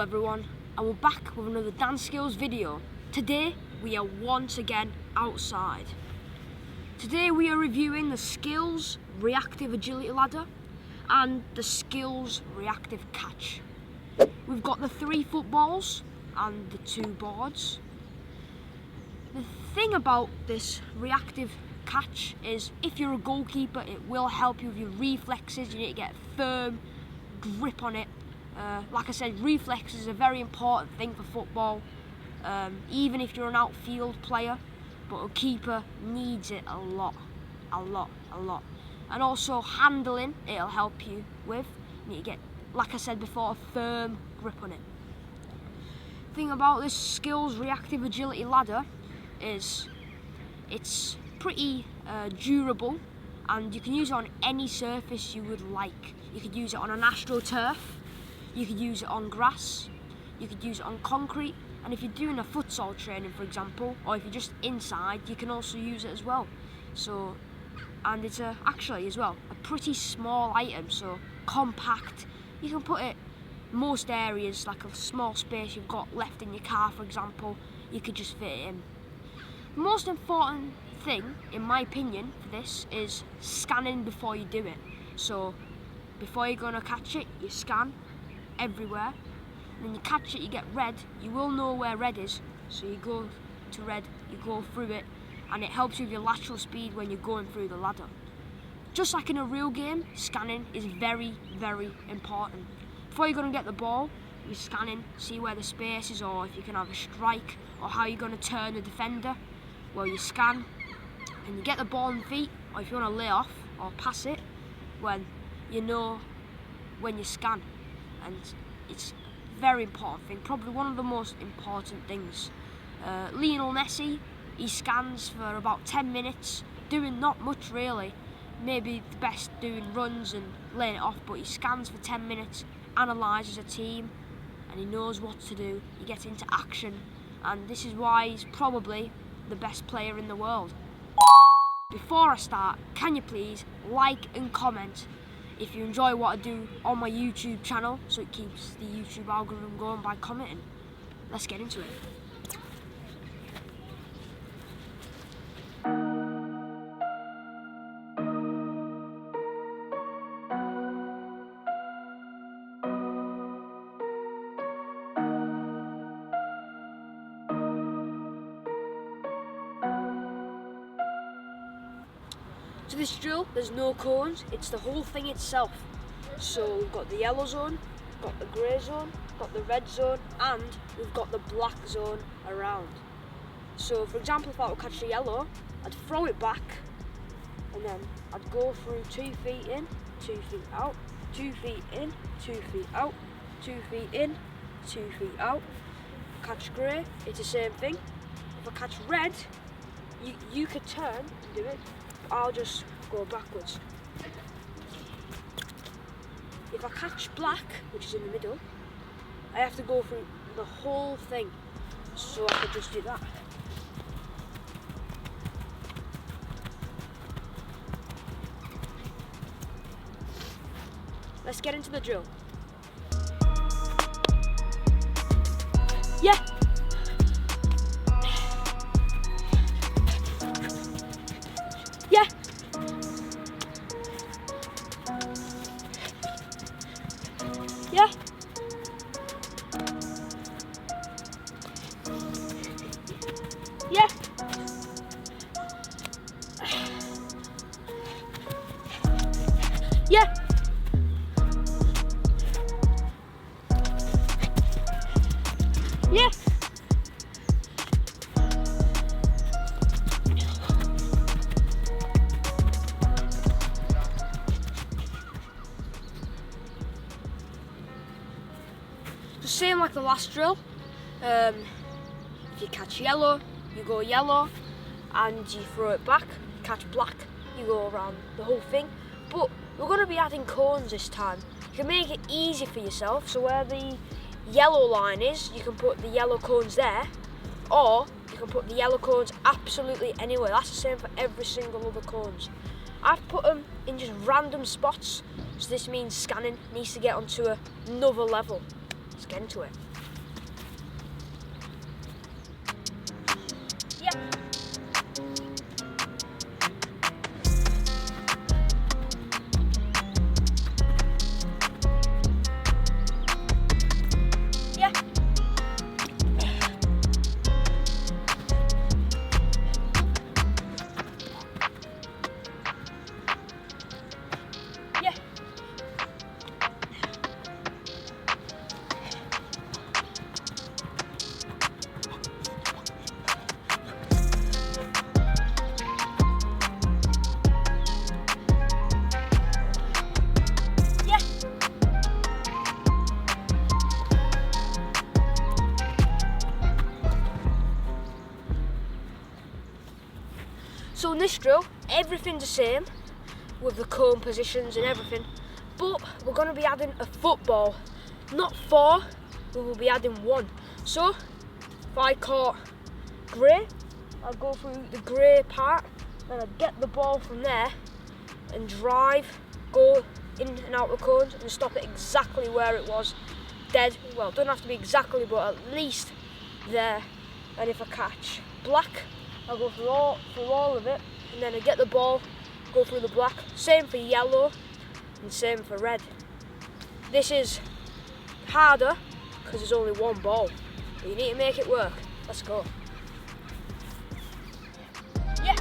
everyone, and we're back with another DaNSkills video. Today we are once again outside. Today we are reviewing the SKLZ Reactive Agility Ladder and the SKLZ Reactive Catch. We've got the 3 footballs and the 2 boards. The thing about this reactive catch is if you're a goalkeeper, it will help you with your reflexes. You need to get a firm grip on it. Like I said, reflexes is a very important thing for football, even if you're an outfield player, but a keeper needs it a lot. And also handling, it'll help you with. You need to get, like I said before, a firm grip on it. The thing about this SKLZ Reactive Agility Ladder is it's pretty durable, and you can use it on any surface you would like. You could use it on an AstroTurf, you could use it on grass, you could use it on concrete, and if you're doing a futsal training, for example, or if you're just inside, you can also use it as well. So, and it's actually as well a pretty small item, so compact. You can put it most areas, like a small space you've got left in your car, for example, you could just fit it in. The most important thing, in my opinion, for this is scanning before you do it. So before you're going to catch it, you scan everywhere. When you catch it, you get red. You will know where red is, so you go to red, you go through it, and it helps you with your lateral speed when you're going through the ladder. Just like in a real game, scanning is very, very important. Before you're going to get the ball, you're scanning, see where the space is, or if you can have a strike, or how you're going to turn the defender. Well, you scan, and you get the ball on the feet, or if you want to lay off or pass it, when you know when you scan. And it's a very important thing, probably one of the most important things. Lionel Messi, he scans for about 10 minutes, doing not much really, maybe the best doing runs and laying it off, but he scans for 10 minutes, analyses a team, and he knows what to do. He gets into action, and this is why he's probably the best player in the world. Before I start, can you please like and comment if you enjoy what I do on my YouTube channel, so it keeps the YouTube algorithm going by commenting. Let's get into it. So this drill, there's no cones, it's the whole thing itself. So we've got the yellow zone, got the grey zone, got the red zone, and we've got the black zone around. So for example, if I were to catch the yellow, I'd throw it back, and then I'd go through 2 feet in, 2 feet out, 2 feet in, 2 feet out, 2 feet in, 2 feet out. Catch grey, it's the same thing. If I catch red, you could turn and do it. I'll just go backwards. If I catch black, which is in the middle, I have to go through the whole thing, so I could just do that. Let's get into the drill. Yeah! Yeah! Yeah! Yeah! Yeah! Yeah! Same like the last drill. If you catch yellow, you go yellow, and you throw it back. Catch black, you go around the whole thing. But we're going to be adding cones this time. You can make it easy for yourself, so where the yellow line is, you can put the yellow cones there, or you can put the yellow cones absolutely anywhere. That's the same for every single other cones. I've put them in just random spots, so this means scanning needs to get onto another level. Let's get into it. So in this drill, everything's the same with the cone positions and everything, but we're going to be adding a football. Not 4, we will be adding 1. So if I caught grey, I'll go through the grey part, and I'll get the ball from there and drive, go in and out of cones and stop it exactly where it was. Dead. Well, it doesn't have to be exactly, but at least there. And if I catch black, I'll go through all of it, and then I get the ball, go through the black. Same for yellow and same for red. This is harder because there's only 1 ball, but you need to make it work. Let's go. Yeah.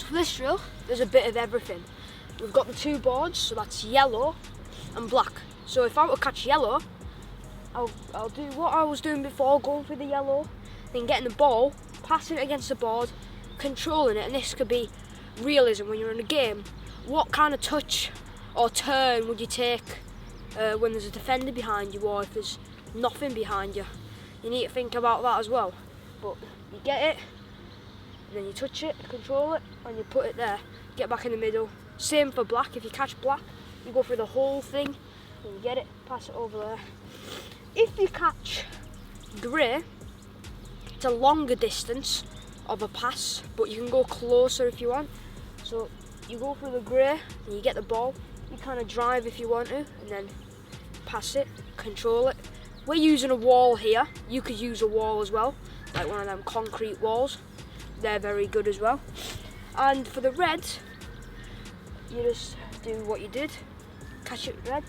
For this drill, there's a bit of everything. We've got the 2 boards, so that's yellow and black. So if I were to catch yellow, I'll do what I was doing before, going through the yellow, then getting the ball, passing it against the board, controlling it, and this could be realism when you're in a game. What kind of touch or turn would you take when there's a defender behind you, or if there's nothing behind you? You need to think about that as well. But you get it, and then you touch it, control it, and you put it there. Get back in the middle. Same for black. If you catch black, you go through the whole thing, and you get it, pass it over there. If you catch grey, it's a longer distance of a pass, but you can go closer if you want. So you go through the grey, and you get the ball. You kind of drive if you want to, and then pass it, control it. We're using a wall here. You could use a wall as well, like one of them concrete walls. They're very good as well. And for the red, you just do what you did, catch it red,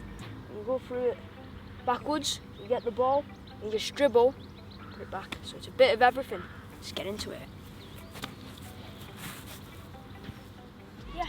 and you go through it backwards, you get the ball, and you just dribble, put it back. So it's a bit of everything. Let's get into it. Yeah.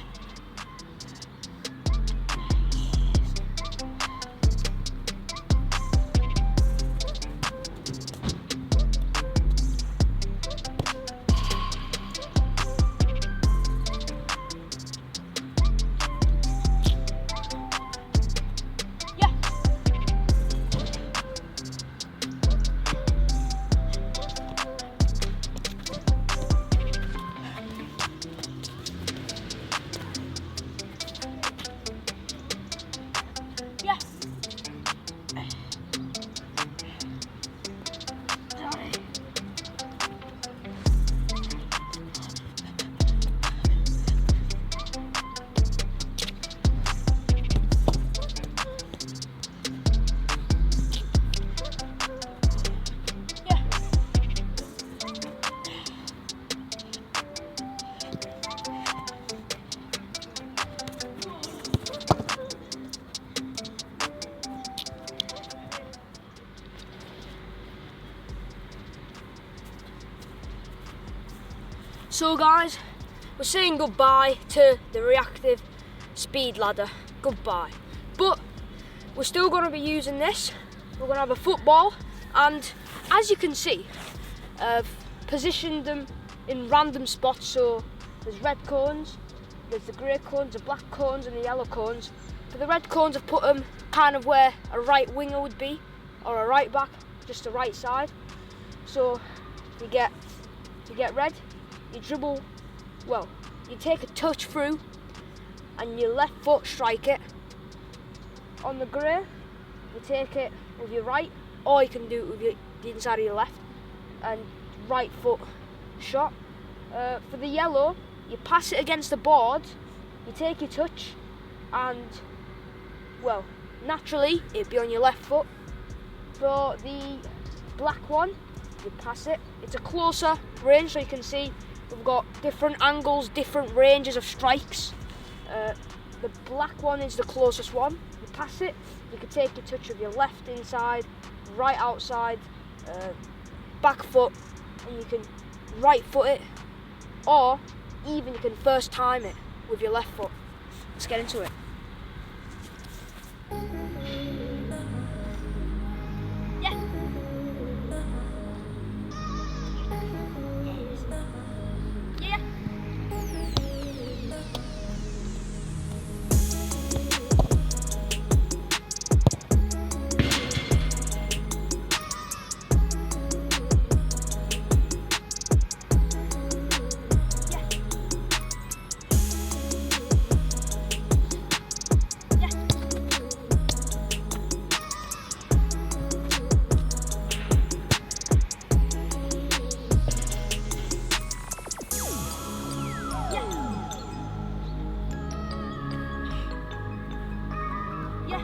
So guys, we're saying goodbye to the reactive speed ladder. Goodbye. But we're still going to be using this. We're going to have a football, and as you can see, I've positioned them in random spots. So there's red cones, there's the grey cones, the black cones and the yellow cones. For the red cones, I've put them kind of where a right winger would be, or a right back, just the right side. So you get red, you dribble, well, you take a touch through and your left foot strike it. On the grey, you take it with your right, or you can do it with the inside of your left and right foot shot. For the yellow, you pass it against the board, you take your touch, and well, naturally it'd be on your left foot. For the black one, you pass it. It's a closer range, so you can see we've got different angles, different ranges of strikes. The black one is the closest one. You pass it, you can take your touch of your left inside, right outside, back foot, and you can right foot it, or even you can first time it with your left foot. Let's get into it. Yeah. Yeah.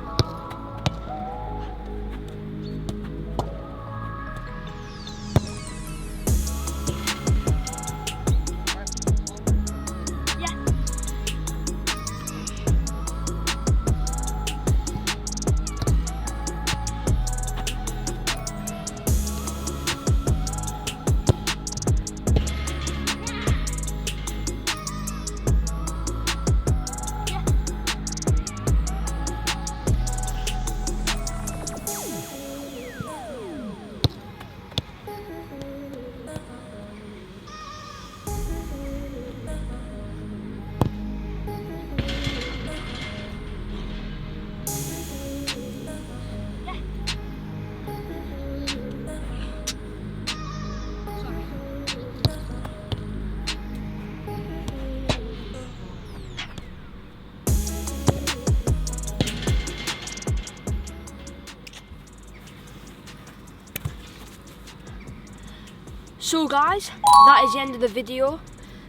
So guys, that is the end of the video.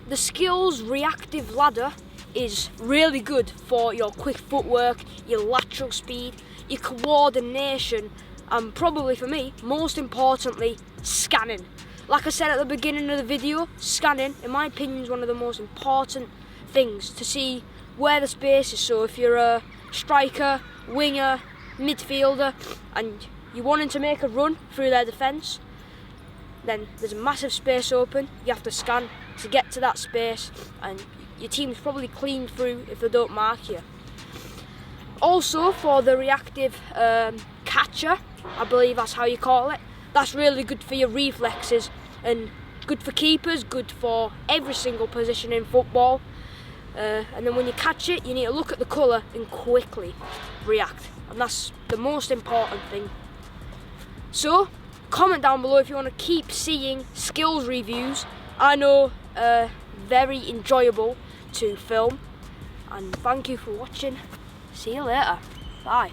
The SKLZ Reactive ladder is really good for your quick footwork, your lateral speed, your coordination, and probably for me, most importantly, scanning. Like I said at the beginning of the video, scanning, in my opinion, is one of the most important things to see where the space is. So if you're a striker, winger, midfielder, and you're wanting to make a run through their defence, then there's a massive space open. You have to scan to get to that space, and your team's probably clean through if they don't mark you. Also, for the reactive catcher, I believe that's how you call it, that's really good for your reflexes and good for keepers, good for every single position in football. And then when you catch it, you need to look at the colour and quickly react, and that's the most important thing. So comment down below if you want to keep seeing skills reviews. I know very enjoyable to film, and thank you for watching. See you later. Bye.